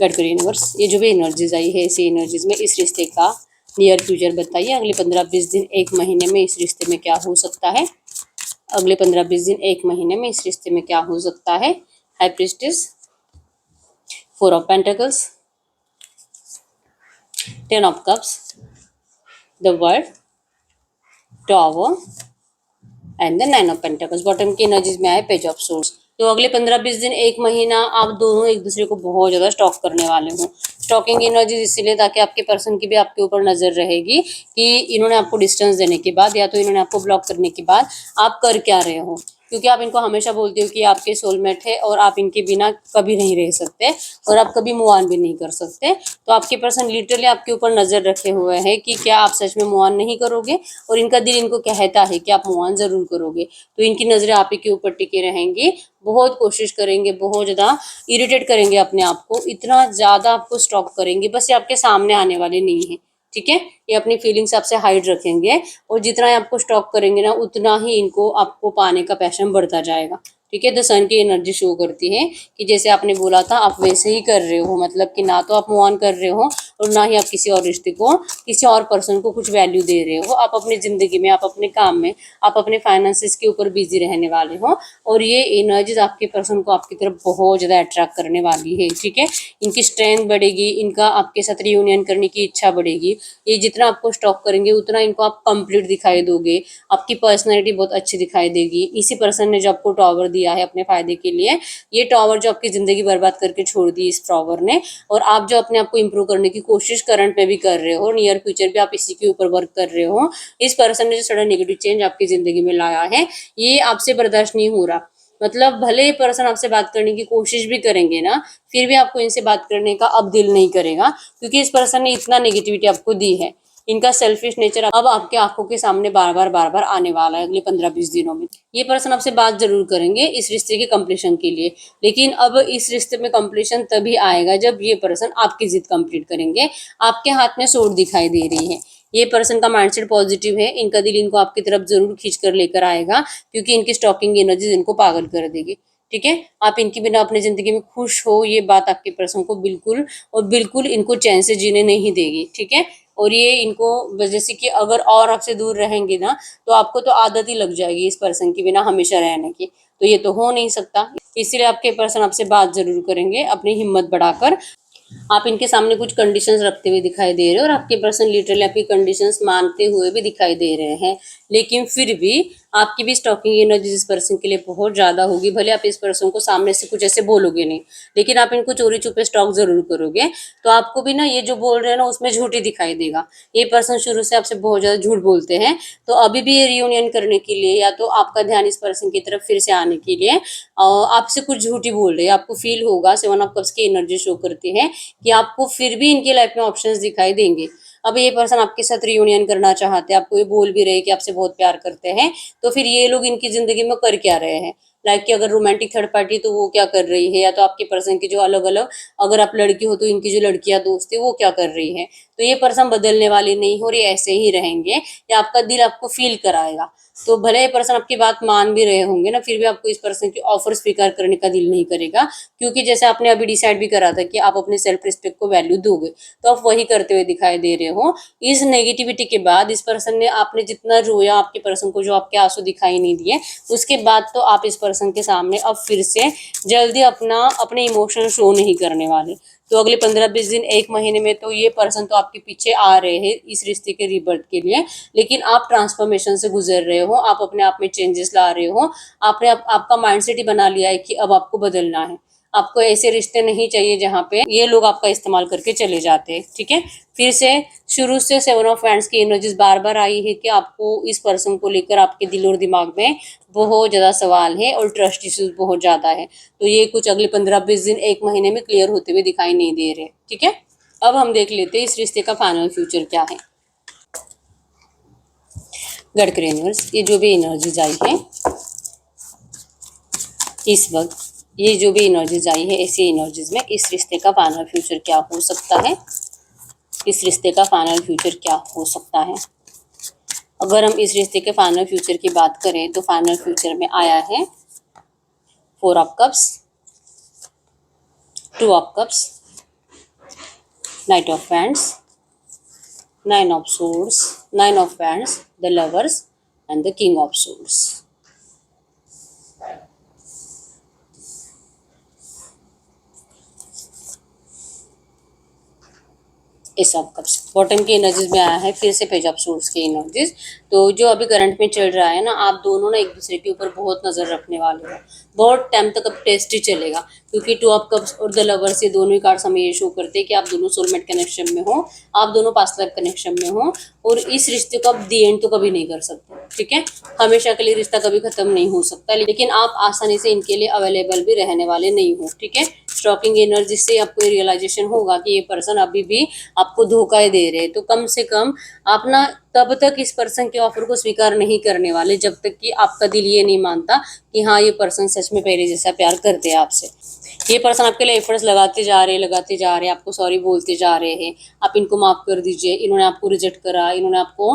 गड करिए यूनिवर्स, ये जो भी एनर्जीज आई है इसी एनर्जीज में इस रिश्ते का नियर फ्यूचर बताइए। अगले 15-20 दिन, 1 महीने में इस रिश्ते में क्या हो सकता है। अगले 15-20 दिन, 1 महीने में इस रिश्ते में क्या हो सकता है। High priestess, 4 of pentacles, 10 of cups, the world, tower and the 9 of pentacles. Bottom की एनर्जीज में आए पेज ऑफ सोर्स। तो अगले 15-20 दिन, 1 महीना आप दोनों एक दूसरे को बहुत ज़्यादा स्टॉक करने वाले हो। स्टॉकिंग एनर्जीज इसीलिए ताकि आपके पर्सन की भी आपके ऊपर नज़र रहेगी कि इन्होंने आपको डिस्टेंस देने के बाद या तो इन्होंने आपको ब्लॉक करने के बाद आप कर क्या रहे हो, क्योंकि आप इनको हमेशा बोलते हो कि आपके सोलमेट है और आप इनके बिना कभी नहीं रह सकते और आप कभी मूव ऑन भी नहीं कर सकते। तो आपके पर्सन लिटरली आपके ऊपर नज़र रखे हुए हैं कि क्या आप सच में मूव ऑन नहीं करोगे, और इनका दिल इनको कहता है कि आप मूव ऑन ज़रूर करोगे। तो इनकी नज़रें आप ही के ऊपर टिके रहेंगी, बहुत कोशिश करेंगे, बहुत ज़्यादा इरिटेट करेंगे अपने आप को, इतना ज़्यादा आपको स्टॉक करेंगे, बस ये आपके सामने आने वाले नहीं है। ठीक है, ये अपनी फीलिंग्स आपसे हाइड रखेंगे, और जितना ये आपको स्टॉक करेंगे ना उतना ही इनको आपको पाने का पैशन बढ़ता जाएगा। ठीक है, द सन की एनर्जी शो करती है कि जैसे आपने बोला था आप वैसे ही कर रहे हो, मतलब कि ना तो आप मूव ऑन कर रहे हो और ना ही आप किसी और रिश्ते को, किसी और पर्सन को कुछ वैल्यू दे रहे हो। आप अपनी ज़िंदगी में, आप अपने काम में, आप अपने फाइनेंसेस के ऊपर बिजी रहने वाले हो, और ये एनर्जीज आपके पर्सन को आपकी तरफ बहुत ज़्यादा अट्रैक्ट करने वाली है। ठीक है, इनकी स्ट्रेंथ बढ़ेगी, इनका आपके साथ रियूनियन करने की इच्छा बढ़ेगी। ये जितना आपको स्टॉक करेंगे उतना इनको आप कंप्लीट दिखाई दोगे, आपकी पर्सनैलिटी बहुत अच्छी दिखाई देगी। इसी पर्सन ने जो आपको टॉवर दिया है अपने फायदे के लिए, ये टॉवर जो आपकी ज़िंदगी बर्बाद करके छोड़ दी इस टॉवर ने, और आप जो अपने आप को इम्प्रूव करने की कोशिश करंट में भी कर रहे हो, नियर फ्यूचर भी आप इसी के ऊपर वर्क कर रहे हो। इस पर्सन ने जो सडन नेगेटिव चेंज आपकी ज़िंदगी में लाया है ये आपसे बर्दाश्त नहीं हो रहा। मतलब भले ही पर्सन आपसे बात करने की कोशिश भी करेंगे ना, फिर भी आपको इनसे बात करने का अब दिल नहीं करेगा, क्योंकि इस पर्सन ने इतना नेगेटिविटी आपको दी है। इनका सेल्फिश नेचर अब आपके आंखों के सामने बार बार आने वाला है अगले 15-20 दिनों में। ये पर्सन आपसे बात जरूर करेंगे इस रिश्ते के कंप्लीशन के लिए, लेकिन अब इस रिश्ते में कंप्लीशन तभी आएगा जब ये पर्सन आपकी जिद कंप्लीट करेंगे। आपके हाथ में सोर्ड दिखाई दे रही है। ये पर्सन का माइंडसेट पॉजिटिव है, इनका दिल इनको आपकी तरफ जरूर खींच कर लेकर आएगा, क्योंकि इनकी स्टॉकिंग एनर्जी इनको पागल कर देगी। ठीक है, आप इनके बिना अपनी जिंदगी में खुश हो, ये बात आपके पर्सन को बिल्कुल और बिल्कुल इनको चैन से जीने नहीं देगी। ठीक है, और ये इनको जैसे कि अगर और आपसे दूर रहेंगे ना, तो आपको तो आदत ही लग जाएगी इस पर्सन के बिना हमेशा रहने की, तो ये तो हो नहीं सकता। इसलिए आपके पर्सन आपसे बात जरूर करेंगे अपनी हिम्मत बढ़ाकर। आप इनके सामने कुछ कंडीशंस रखते हुए दिखाई दे रहे हो और आपके पर्सन लिटरली आपकी कंडीशंस मानते हुए भी दिखाई दे रहे हैं, लेकिन फिर भी आपकी भी स्टॉकिंग एनर्जी इस पर्सन के लिए बहुत ज़्यादा होगी। भले आप इस पर्सन को सामने से कुछ ऐसे बोलोगे नहीं, लेकिन आप इनको चोरी छुपे स्टॉक जरूर करोगे, तो आपको भी ना ये जो बोल रहे हैं ना उसमें झूठ ही दिखाई देगा। ये पर्सन शुरू से आपसे बहुत ज़्यादा झूठ बोलते हैं, तो अभी भी ये रियूनियन करने के लिए या तो आपका ध्यान इस पर्सन की तरफ फिर से आने के लिए आपसे कुछ झूठ ही बोल रहे हैं। आपको फील होगा, 7 ऑफ कप्स की एनर्जी शो करती है कि आपको फिर भी इनकी लाइफ में ऑप्शंस दिखाई देंगे। अब ये पर्सन आपके साथ रियूनियन करना चाहते हैं, आपको ये बोल भी रहे हैं कि आपसे बहुत प्यार करते हैं, तो फिर ये लोग इनकी जिंदगी में कर क्या रहे हैं? लाइक कि अगर रोमांटिक थर्ड पार्टी तो वो क्या कर रही है, या तो आपके पर्सन की जो अलग अलग, अगर आप लड़की हो तो इनकी जो लड़कियां दोस्त है वो क्या कर रही है। तो ये पर्सन बदलने वाले नहीं हो, और ये ऐसे ही रहेंगे, या आपका दिल आपको फील कराएगा। तो भले ये पर्सन आपकी बात मान भी रहे होंगे ना, फिर भी आपको इस पर्सन की ऑफर स्वीकार करने का दिल नहीं करेगा, क्योंकि जैसे आपने अभी डिसाइड भी करा था कि आप अपने सेल्फ रिस्पेक्ट को वैल्यू दोगे, तो आप वही करते हुए दिखाई दे रहे हो। इस नेगेटिविटी के बाद इस पर्सन ने, आपने जितना रोया आपके पर्सन को, जो आपके आंसू दिखाई नहीं दिए, उसके बाद तो आप इस पर्सन के सामने अब फिर से जल्दी अपने इमोशन शो नहीं करने वाले। तो अगले 15-20 दिन, 1 महीने में तो ये पर्सन तो आपके पीछे आ रहे हैं इस रिश्ते के रिबर्थ के लिए, लेकिन आप ट्रांसफॉर्मेशन से गुजर रहे हो, आप अपने आप में चेंजेस ला रहे हो। आपने आपका माइंडसेट ही बना लिया है कि अब आपको बदलना है। आपको ऐसे रिश्ते नहीं चाहिए जहाँ पे ये लोग आपका इस्तेमाल करके चले जाते हैं। ठीक है, फिर से शुरू से 7 ऑफ हैंड्स की एनर्जीज बार बार आई है कि आपको इस पर्सन को लेकर आपके दिल और दिमाग में बहुत ज़्यादा सवाल है और ट्रस्ट इश्यूज बहुत ज़्यादा है। तो ये कुछ अगले 15-20 दिन, 1 महीने में क्लियर होते हुए दिखाई नहीं दे रहे। ठीक है, अब हम देख लेते हैं इस रिश्ते का फाइनल फ्यूचर क्या है। गॉड यूनिवर्स, ये जो भी एनर्जीज आई है इस वक्त, ये जो भी एनर्जीज आई है, ऐसी एनर्जीज में इस रिश्ते का फाइनल फ्यूचर क्या हो सकता है, इस रिश्ते का फाइनल फ्यूचर क्या हो सकता है। अगर हम इस रिश्ते के फाइनल फ्यूचर की बात करें तो फाइनल फ्यूचर में आया है 4 of cups, 2 of cups, night of hands, 9 of swords, 9 of hands, the lovers and the king of swords. S of cups bottom की एनर्जीज में आया है, फिर से पेज ऑफ सोर्ड्स की एनर्जीज। तो जो अभी करंट में चल रहा है ना, आप दोनों ना एक दूसरे के ऊपर बहुत नजर रखने वाले हो, बहुत टाइम तक अब टेस्ट ही चलेगा, क्योंकि 2 ऑफ कप्स और द लवर्स, ये दोनों ही कार्ड्स हमें ये शो करते हैं कि आप दोनों सोलमेट कनेक्शन में हो, आप दोनों पास्ट लाइफ कनेक्शन में हो, और इस रिश्ते को आप दी एंड तो कभी नहीं कर सकते। ठीक है, हमेशा के लिए रिश्ता कभी खत्म नहीं हो सकता, लेकिन आप आसानी से इनके लिए अवेलेबल भी रहने वाले नहीं हो। ठीक है, स्टॉकिंग एनर्जी से आपको रियलाइजेशन होगा कि ये पर्सन अभी भी आपको धोखा दे रहे हैं, तो कम से कम आप ना तब तक इस पर्सन के ऑफर को स्वीकार नहीं करने वाले जब तक कि आपका दिल ये नहीं मानता कि हाँ, ये पर्सन सच में पहले जैसा प्यार करते हैं आपसे। ये पर्सन आपके लिए एफर्ट्स लगाते जा रहे हैं, आपको सॉरी बोलते जा रहे हैं, आप इनको माफ कर दीजिए, इन्होंने आपको रिजेक्ट करा, इन्होंने आपको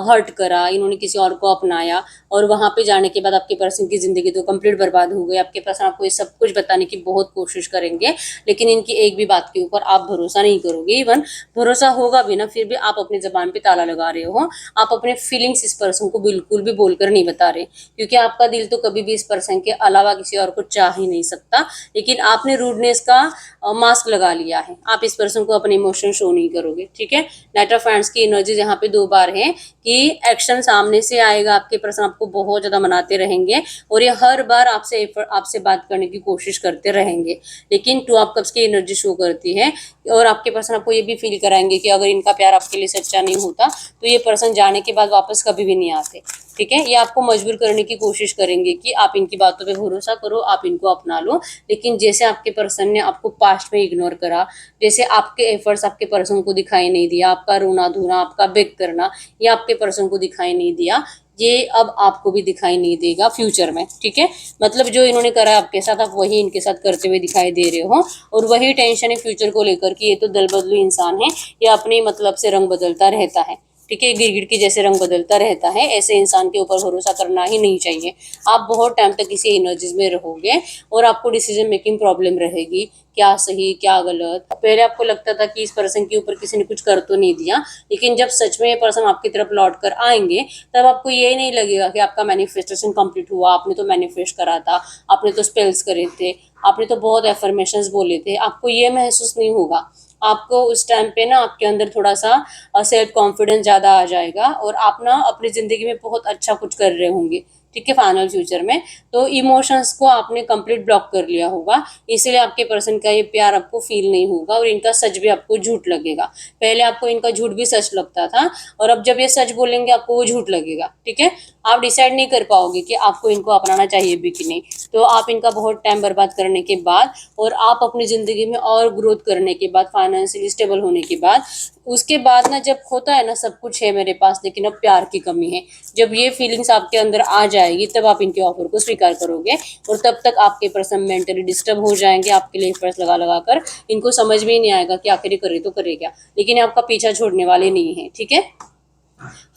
हर्ट करा, इन्होंने किसी और को अपनाया, और वहाँ पे जाने के बाद आपके पर्सन की जिंदगी तो कंप्लीट बर्बाद हो गई। आपके पर्सन आपको ये सब कुछ बताने की बहुत कोशिश करेंगे, लेकिन इनकी एक भी बात के ऊपर आप भरोसा नहीं करोगे। इवन भरोसा होगा भी ना, फिर भी आप अपनी जबान पे ताला लगा रहे हो, आप अपने फीलिंग्स इस पर्सन को बिल्कुल भी बोलकर नहीं बता रहे, क्योंकि आपका दिल तो कभी भी इस पर्सन के अलावा किसी और को चाह ही नहीं सकता, लेकिन आपने रूडनेस का मास्क लगा लिया है, आप इस पर्सन को अपने इमोशन शो नहीं करोगे। ठीक है, नाइट ऑफ हैंड्स की एनर्जी यहाँ पे 2 बार है कि एक्शन सामने से आएगा, आपके पर्सन आपको बहुत ज्यादा मनाते रहेंगे, और ये हर बार आपसे बात करने की कोशिश करते रहेंगे, लेकिन 2 ऑफ कप्स की एनर्जी शो करती है, और आपके पर्सन आपको ये भी फील कराएंगे कि अगर इनका प्यार आपके लिए सच्चा नहीं होता तो ये पर्सन जाने के बाद वापस कभी भी नहीं आते। ठीक है। ये आपको मजबूर करने की कोशिश करेंगे कि आप इनकी बातों पे भरोसा करो, आप इनको अपना लो। लेकिन जैसे आपके पर्सन ने आपको पास्ट में इग्नोर करा, जैसे आपके एफर्ट्स आपके पर्सन को दिखाई नहीं दिया, आपका रोना धोना, आपका बेग करना, ये आपके पर्सन को दिखाई नहीं दिया, ये अब आपको भी दिखाई नहीं देगा फ्यूचर में, ठीक है। मतलब जो इन्होंने करा आपके साथ, आप वही इनके साथ करते हुए दिखाई दे रहे हो, और वही टेंशन है फ्यूचर को लेकर कि ये तो दल बदलू इंसान है, ये अपने मतलब से रंग बदलता रहता है, ठीक है। गिरगिट के जैसे रंग बदलता रहता है, ऐसे इंसान के ऊपर भरोसा करना ही नहीं चाहिए। आप बहुत टाइम तक इसी एनर्जीज में रहोगे और आपको डिसीजन मेकिंग प्रॉब्लम रहेगी, क्या सही क्या गलत। पहले आपको लगता था कि इस पर्सन के ऊपर किसी ने कुछ कर तो नहीं दिया, लेकिन जब सच में ये पर्सन आपकी तरफ लौट कर आएंगे, तब आपको ये नहीं लगेगा कि आपका मैनिफेस्टेशन कंप्लीट हुआ, आपने तो मैनिफेस्ट करा था, आपने तो स्पेल्स करे थे, आपने तो बहुत एफर्मेशंस बोले थे, आपको ये महसूस नहीं होगा। आपको उस टाइम पे ना आपके अंदर थोड़ा सा सेल्फ कॉन्फिडेंस ज़्यादा आ जाएगा और आप ना अपनी ज़िंदगी में बहुत अच्छा कुछ कर रहे होंगे, ठीक है, फाइनल फ्यूचर में। तो इमोशंस को आपने कंप्लीट ब्लॉक कर लिया होगा, इसलिए आपके पर्सन का ये प्यार आपको फील नहीं होगा और इनका सच भी आपको झूठ लगेगा। पहले आपको इनका झूठ भी सच लगता था, और अब जब ये सच बोलेंगे आपको वो झूठ लगेगा, ठीक है। आप डिसाइड नहीं कर पाओगे कि आपको इनको अपनाना चाहिए भी कि नहीं। तो आप इनका बहुत टाइम बर्बाद करने के बाद और आप अपनी ज़िंदगी में और ग्रोथ करने के बाद, फाइनेंशियली स्टेबल होने के बाद, उसके बाद ना जब होता है ना सब कुछ है मेरे पास लेकिन अब प्यार की कमी है, जब ये फीलिंग्स आपके अंदर आ जाएगी तब आप इनके ऑफर को स्वीकार करोगे। और तब तक आपके पर्सन मेंटली डिस्टर्ब हो जाएंगे, आपके लिए एफर्ट्स लगा लगा कर इनको समझ में ही नहीं आएगा कि आखिर करे तो करे क्या, लेकिन ये आपका पीछा छोड़ने वाले नहीं है, ठीक है।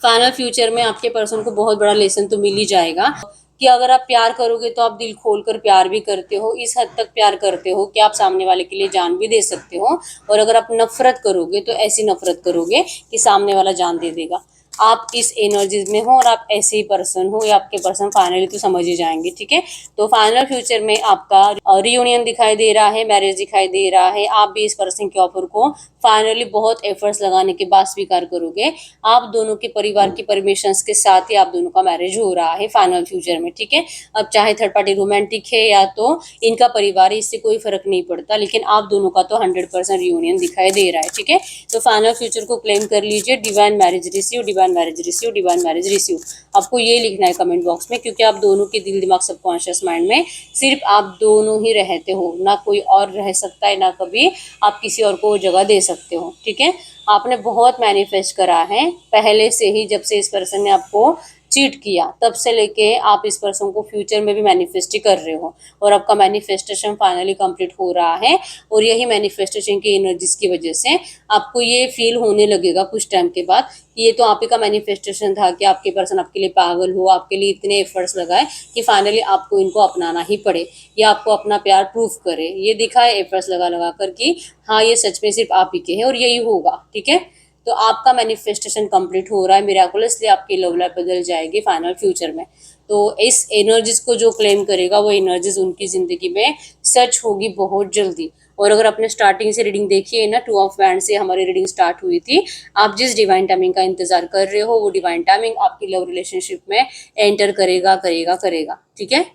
फाइनल फ्यूचर में आपके पर्सन को बहुत बड़ा लेसन तो मिल ही जाएगा कि अगर आप प्यार करोगे तो आप दिल खोलकर प्यार भी करते हो, इस हद तक प्यार करते हो कि आप सामने वाले के लिए जान भी दे सकते हो। और अगर आप नफरत करोगे तो ऐसी नफरत करोगे कि सामने वाला जान दे देगा। आप इस एनर्जीज में हो और आप ऐसे ही पर्सन हो, या आपके पर्सन फाइनली तो समझ ही जाएंगे, ठीक है। तो फाइनल फ्यूचर में आपका रियूनियन दिखाई दे रहा है, मैरिज दिखाई दे रहा है। आप भी इस पर्सन के ऑफर को फाइनली बहुत एफर्ट्स लगाने के बाद स्वीकार करोगे। आप दोनों के परिवार की परमिशंस के साथ ही आप दोनों का मैरिज हो रहा है फाइनल फ्यूचर में, ठीक है। अब चाहे थर्ड पार्टी रोमांटिक है या तो इनका परिवार है, इससे कोई फर्क नहीं पड़ता, लेकिन आप दोनों का तो 100% रियूनियन दिखाई दे रहा है, ठीक है। तो फाइनल फ्यूचर को क्लेम कर लीजिए। Divine marriage receive, divine marriage receive, divine marriage receive. आपको ये लिखना है कमेंट बॉक्स में, क्योंकि आप दोनों के दिल दिमाग सबकॉन्शियस माइंड में सिर्फ आप दोनों ही रहते हो, ना कोई और रह सकता है, ना कभी आप किसी और को जगह दे सकते हो, ठीक है। आपने बहुत मैनिफेस्ट करा है पहले से ही, जब से इस पर्सन ने आपको चीट किया तब से लेके आप इस पर्सन को फ्यूचर में भी मैनिफेस्ट ही कर रहे हो, और आपका मैनिफेस्टेशन फाइनली कंप्लीट हो रहा है। और यही मैनिफेस्टेशन की एनर्जीज की वजह से आपको ये फील होने लगेगा कुछ टाइम के बाद कि ये तो आप ही का मैनिफेस्टेशन था कि आपके पर्सन आपके लिए पागल हो, आपके लिए इतने एफर्ट्स लगाए कि फाइनली आपको इनको अपनाना ही पड़े, या आपको अपना प्यार प्रूफ करे। ये दिखाए एफर्ट्स लगा लगा कर कि हाँ ये सच में सिर्फ आप ही के हैं और यही होगा, ठीक है। तो आपका मैनिफेस्टेशन कंप्लीट हो रहा है मिराकुलसली, आपकी लव लाइफ बदल जाएगी फाइनल फ्यूचर में। तो इस एनर्जीज को जो क्लेम करेगा वो एनर्जीज उनकी जिंदगी में सच होगी बहुत जल्दी। और अगर आपने स्टार्टिंग से रीडिंग देखी है ना, 2 ऑफ वैंड से हमारी रीडिंग स्टार्ट हुई थी, आप जिस डिवाइन टाइमिंग का इंतजार कर रहे हो वो डिवाइन टाइमिंग आपकी लव रिलेशनशिप में एंटर करेगा करेगा करेगा, ठीक है।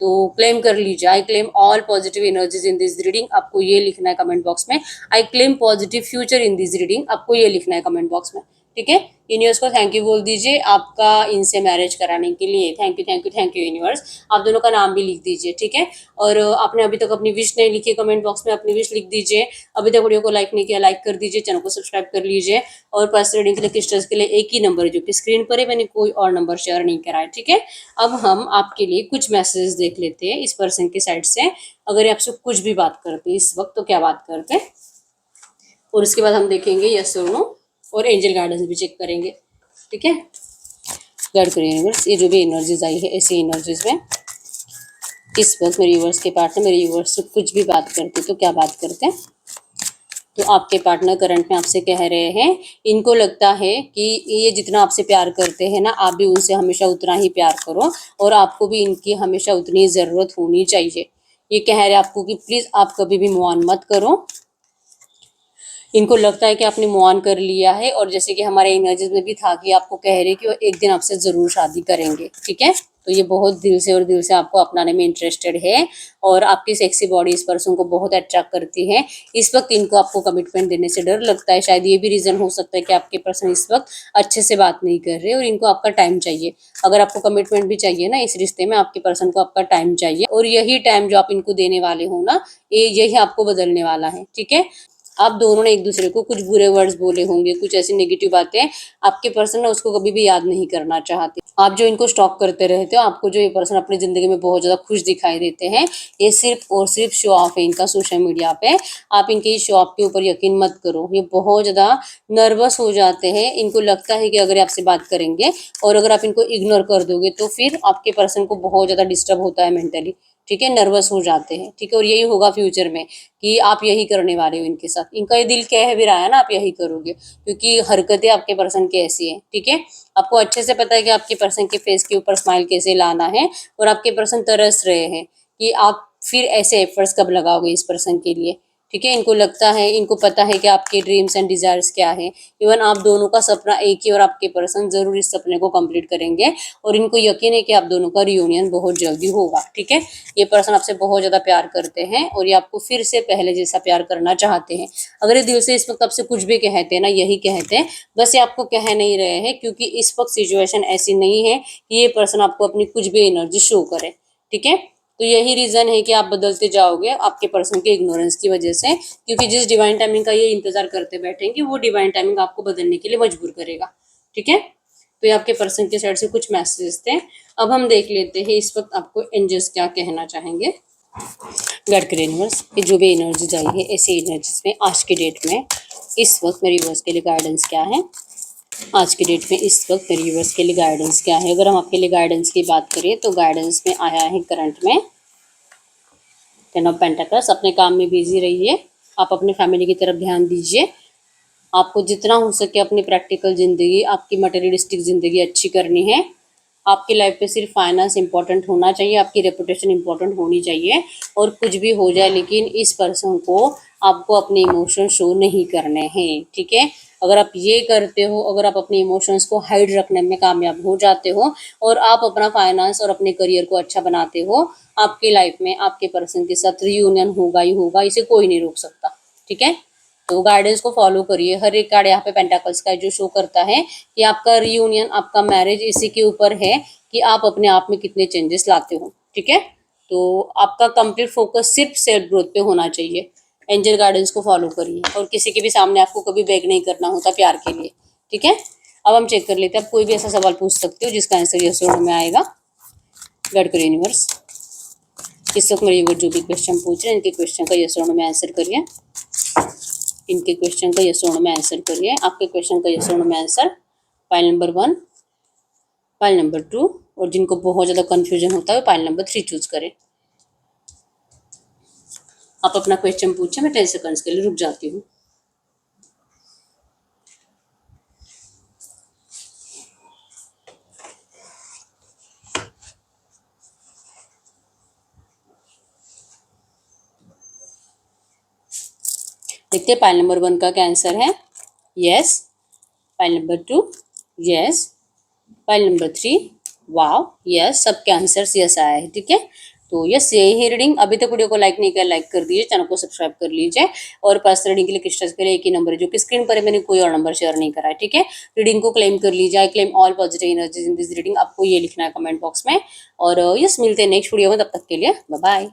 तो क्लेम कर लीजिए, I claim all positive energies in this reading. आपको ये लिखना है कमेंट बॉक्स में, I claim positive future in this reading. आपको ये लिखना है कमेंट बॉक्स में, ठीक है। यूनिवर्स को थैंक यू बोल दीजिए आपका इनसे मैरिज कराने के लिए। Thank you thank you thank you universe. आप दोनों का नाम भी लिख दीजिए, ठीक है। और आपने अभी तक अपनी विश नहीं लिखी, कमेंट बॉक्स में अपनी विश लिख दीजिए। अभी तक वीडियो को लाइक नहीं किया, लाइक कर दीजिए, चैनल को सब्सक्राइब कर लीजिए। और पर्सनल रीडिंग के लिए क्रिस्टल्स के लिए एक ही नंबर है जो कि स्क्रीन पर है, मैंने कोई और नंबर शेयर नहीं करा है, ठीक है। अब हम आपके लिए कुछ मैसेजेस देख लेते हैं इस पर्सन की साइड से। अगर आपसे कुछ भी बात करते इस वक्त तो क्या बात करते, और उसके बाद हम देखेंगे यस और नो, और एंजल गाइडेंस भी चेक करेंगे, ठीक है। गाइड करिए यूनिवर्स, ये जो भी एनर्जीज आई है ऐसी एनर्जीज में इस वक्त मेरे यूनिवर्स के पार्टनर मेरे यूनिवर्स से कुछ भी बात करते तो क्या बात करते हैं। तो आपके पार्टनर करंट में आपसे कह रहे हैं, इनको लगता है कि ये जितना आपसे प्यार करते हैं ना, आप भी उनसे हमेशा उतना ही प्यार करो, और आपको भी इनकी हमेशा उतनी ज़रूरत होनी चाहिए। ये कह रहे हैं आपको कि प्लीज़ आप कभी भी मूव ऑन मत करो। इनको लगता है कि आपने मूव ऑन कर लिया है, और जैसे कि हमारे एनर्जीज में भी था कि आपको कह रहे कि वो एक दिन आपसे ज़रूर शादी करेंगे, ठीक है। तो ये बहुत दिल से आपको अपनाने में इंटरेस्टेड है और आपकी सेक्सी बॉडी इस पर्सन को बहुत अट्रैक्ट करती है। इस वक्त इनको आपको कमिटमेंट देने से डर लगता है, शायद ये भी रीजन हो सकता है कि आपके पर्सन इस वक्त अच्छे से बात नहीं कर रहे और इनको आपका टाइम चाहिए। अगर आपको कमिटमेंट भी चाहिए ना इस रिश्ते में, आपके पर्सन को आपका टाइम चाहिए और यही टाइम जो आप इनको देने वाले हो ना, यही आपको बदलने वाला है। ठीक है, आप दोनों ने एक दूसरे को कुछ बुरे वर्ड्स बोले होंगे, कुछ ऐसी नेगेटिव बातें, आपके पर्सन ना उसको कभी भी याद नहीं करना चाहते। आप जो इनको स्टॉक करते रहते हो, आपको जो ये पर्सन अपनी जिंदगी में बहुत ज्यादा खुश दिखाई देते हैं, ये सिर्फ और सिर्फ शो ऑफ है इनका सोशल मीडिया पे। आप इनके इस शो ऑफ के ऊपर यकीन मत करो, ये बहुत ज्यादा नर्वस हो जाते हैं। इनको लगता है कि अगर आपसे बात करेंगे और अगर आप इनको इग्नोर कर दोगे तो फिर आपके पर्सन को बहुत ज्यादा डिस्टर्ब होता है मेंटली। ठीक है, नर्वस हो जाते हैं। ठीक है, और यही होगा फ्यूचर में कि आप यही करने वाले हो इनके साथ। इनका ये दिल कह भी रहा है ना आप यही करोगे, क्योंकि हरकतें आपके पर्सन की ऐसी हैं। ठीक है, आपको अच्छे से पता है कि आपके पर्सन के फेस के ऊपर स्माइल कैसे लाना है और आपके पर्सन तरस रहे हैं कि आप फिर ऐसे एफर्ट्स कब लगाओगे इस पर्सन के लिए। ठीक है, इनको लगता है, इनको पता है कि आपके ड्रीम्स एंड डिजायर्स क्या है। इवन आप दोनों का सपना एक ही और आपके पर्सन जरूर इस सपने को कंप्लीट करेंगे और इनको यकीन है कि आप दोनों का रियूनियन बहुत जल्दी होगा। ठीक है, ये पर्सन आपसे बहुत ज्यादा प्यार करते हैं और ये आपको फिर से पहले जैसा प्यार करना चाहते हैं। अगर ये दिल से इस वक्त आपसे कुछ भी कहते हैं ना, यही कहते हैं, बस ये आपको कह नहीं रहे हैं क्योंकि इस वक्त सिचुएशन ऐसी नहीं है कि ये पर्सन आपको अपनी कुछ भी एनर्जी शो करे। ठीक है, तो यही रीजन है कि आप बदलते जाओगे आपके पर्सन के इग्नोरेंस की वजह से, क्योंकि जिस डिवाइन टाइमिंग का ये इंतजार करते बैठेंगे वो डिवाइन टाइमिंग आपको बदलने के लिए मजबूर करेगा। ठीक है, तो ये आपके पर्सन के साइड से कुछ मैसेजेस थे। अब हम देख लेते हैं इस वक्त आपको एंजल्स क्या कहना चाहेंगे। गॉड के यूनिवर्स, ये जो भी एनर्जीज आई है ऐसी एनर्जीज में आज की डेट में इस वक्त मेरे व्यूअर्स के लिए गाइडेंस क्या है। आज की डेट में इस वक्त मेरे व्यूअर्स के लिए गाइडेंस क्या है। अगर हम आपके लिए गाइडेंस की बात करें तो गाइडेंस में आया है करंट में 10 ऑफ पेंटाकल्स। अपने काम में बिजी रहिए, आप अपने फैमिली की तरफ ध्यान दीजिए। आपको जितना हो सके अपनी प्रैक्टिकल ज़िंदगी, आपकी मटेरियलिस्टिक ज़िंदगी अच्छी करनी है। आपकी लाइफ पे सिर्फ फाइनेंस इंपॉर्टेंट होना चाहिए, आपकी रेपुटेशन इंपॉर्टेंट होनी चाहिए और कुछ भी हो जाए लेकिन इस पर्सन को आपको अपने इमोशन शो नहीं करने हैं। ठीक है, अगर आप ये करते हो, अगर आप अपने इमोशंस को हाइड रखने में कामयाब हो जाते हो और आप अपना फाइनेंस और अपने करियर को अच्छा बनाते हो, आपकी लाइफ में आपके पर्सन के साथ रियूनियन होगा ही होगा, इसे कोई नहीं रोक सकता। ठीक है, तो गाइडेंस को फॉलो करिए। हर एक कार्ड यहाँ पे पेंटाकल्स का जो शो करता है कि आपका रियूनियन, आपका मैरिज इसी के ऊपर है कि आप अपने आप में कितने चेंजेस लाते हो। ठीक है, तो आपका कंप्लीट फोकस सिर्फ सेल्फ ग्रोथ पे होना चाहिए। एंजल गाइडेंस को फॉलो करिए और किसी के भी सामने आपको कभी बेग नहीं करना होता प्यार के लिए। ठीक है, अब हम चेक कर लेते हैं। आप कोई भी ऐसा सवाल पूछ सकते हो जिसका आंसर यस और नो में आएगा। गॉड के यूनिवर्स, इस वक्त मेरे जो भी क्वेश्चन पूछ रहे हैं इनके क्वेश्चन का यस और नो में आंसर करिए। इनके क्वेश्चन का यस और नो में आंसर करिए। आपके क्वेश्चन का यस और नो में answer pile number 1, pile number 2 और जिनको बहुत ज़्यादा कंफ्यूजन होता है पाइल नंबर 3 चूज करें। आप अपना क्वेश्चन पूछे, मैं 10 सेकंड्स के लिए रुक जाती हूँ। देखते हैं पाइल नंबर 1 का क्या आंसर है। Yes, pile number 2 yes, pile number 3 वाव यस, सबके आंसर्स यस आया है। ठीक है, तो यस यही है रीडिंग। अभी तक वीडियो को लाइक नहीं किया, लाइक कर दीजिए, चैनल को सब्सक्राइब कर लीजिए और पर्सनल रीडिंग के लिए क्रिस्टल्स के लिए एक ही नंबर है जो कि स्क्रीन पर है, मैंने कोई और नंबर शेयर नहीं करा है। ठीक है, रीडिंग को क्लेम कर लीजिए। I claim all positive energies in this reading, आपको ये लिखना है कमेंट बॉक्स में। और यस मिलते हैं नेक्स्ट वीडियो में, तब तक के लिए बाय बाय।